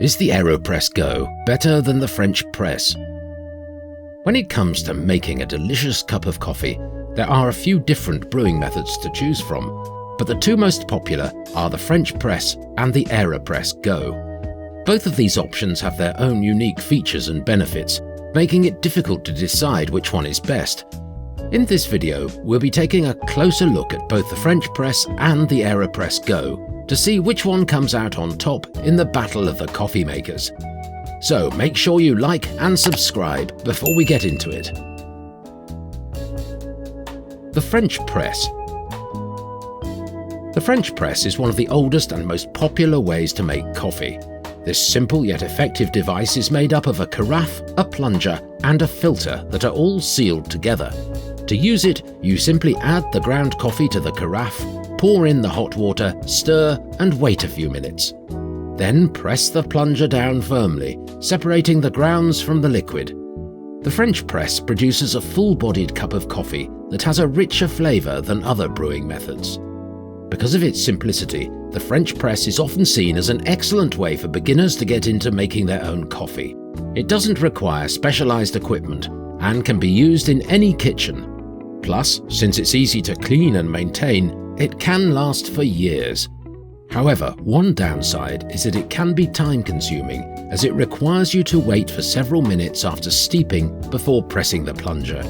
Is the Aeropress Go better than the French press? When it comes to making a delicious cup of coffee, there are a few different brewing methods to choose from, but the two most popular are the French press and the Aeropress Go. Both of these options have their own unique features and benefits, making it difficult to decide which one is best. In this video, we'll be taking a closer look at both the French press and the Aeropress Go to see which one comes out on top in the battle of the coffee makers. So make sure you like and subscribe before we get into it. The French press. The French press is one of the oldest and most popular ways to make coffee. This simple yet effective device is made up of a carafe, a plunger, and a filter that are all sealed together. To use it, you simply add the ground coffee to the carafe, pour in the hot water, stir, and wait a few minutes. Then press the plunger down firmly, separating the grounds from the liquid. The French press produces a full-bodied cup of coffee that has a richer flavour than other brewing methods. Because of its simplicity, the French press is often seen as an excellent way for beginners to get into making their own coffee. It doesn't require specialised equipment and can be used in any kitchen. Plus, since it's easy to clean and maintain, it can last for years. However, one downside is that it can be time-consuming, as it requires you to wait for several minutes after steeping before pressing the plunger.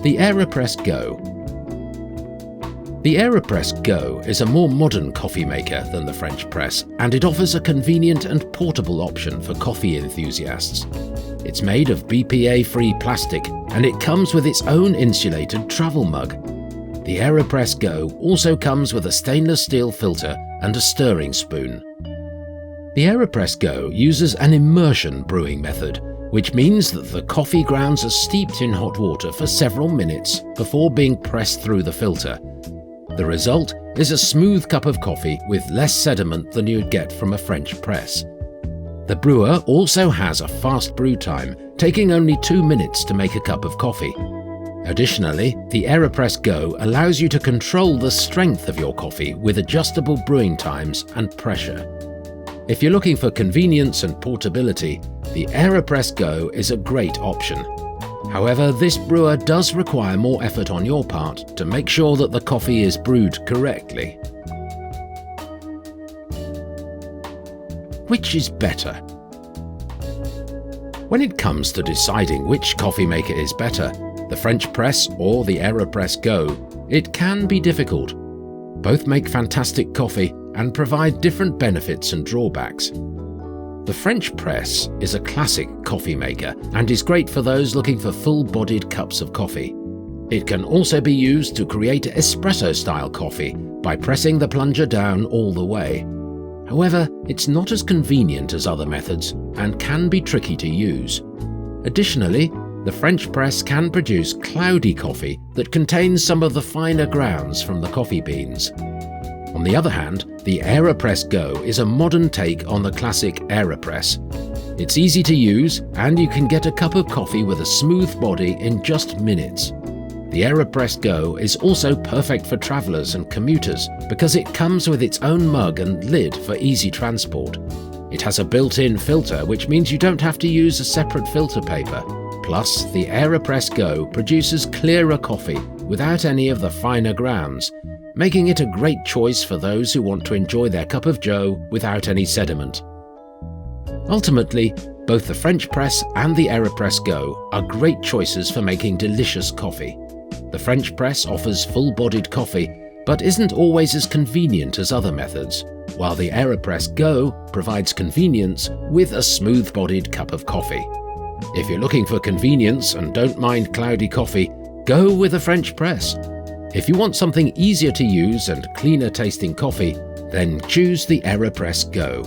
The Aeropress Go. The Aeropress Go is a more modern coffee maker than the French press, and it offers a convenient and portable option for coffee enthusiasts. It's made of BPA-free plastic, and it comes with its own insulated travel mug. The Aeropress Go also comes with a stainless steel filter and a stirring spoon. The Aeropress Go uses an immersion brewing method, which means that the coffee grounds are steeped in hot water for several minutes before being pressed through the filter. The result is a smooth cup of coffee with less sediment than you'd get from a French press. The brewer also has a fast brew time, taking only 2 minutes to make a cup of coffee. Additionally, the Aeropress Go allows you to control the strength of your coffee with adjustable brewing times and pressure. If you're looking for convenience and portability, the Aeropress Go is a great option. However, this brewer does require more effort on your part to make sure that the coffee is brewed correctly. Which is better? When it comes to deciding which coffee maker is better, the French press or the Aeropress Go, it can be difficult. Both make fantastic coffee and provide different benefits and drawbacks. The French press is a classic coffee maker and is great for those looking for full-bodied cups of coffee. It can also be used to create espresso-style coffee by pressing the plunger down all the way. However, it's not as convenient as other methods and can be tricky to use. Additionally, the French press can produce cloudy coffee that contains some of the finer grounds from the coffee beans. On the other hand, the Aeropress Go is a modern take on the classic Aeropress. It's easy to use, and you can get a cup of coffee with a smooth body in just minutes. The Aeropress Go is also perfect for travelers and commuters because it comes with its own mug and lid for easy transport. It has a built-in filter, which means you don't have to use a separate filter paper. Plus, the Aeropress Go produces clearer coffee without any of the finer grounds, making it a great choice for those who want to enjoy their cup of joe without any sediment. Ultimately, both the French press and the Aeropress Go are great choices for making delicious coffee. The French press offers full-bodied coffee, but isn't always as convenient as other methods, while the Aeropress Go provides convenience with a smooth-bodied cup of coffee. If you're looking for convenience and don't mind cloudy coffee, go with the French press. If you want something easier to use and cleaner tasting coffee, then choose the Aeropress Go.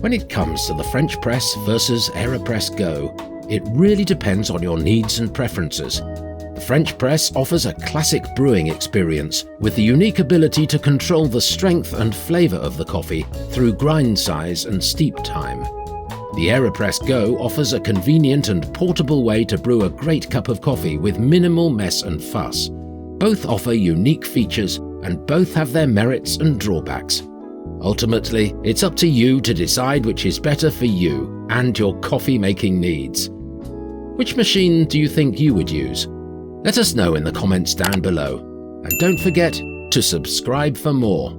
When it comes to the French press versus Aeropress Go, it really depends on your needs and preferences. The French press offers a classic brewing experience with the unique ability to control the strength and flavour of the coffee through grind size and steep time. The Aeropress Go offers a convenient and portable way to brew a great cup of coffee with minimal mess and fuss. Both offer unique features and both have their merits and drawbacks. Ultimately, it's up to you to decide which is better for you and your coffee-making needs. Which machine do you think you would use? Let us know in the comments down below. And don't forget to subscribe for more.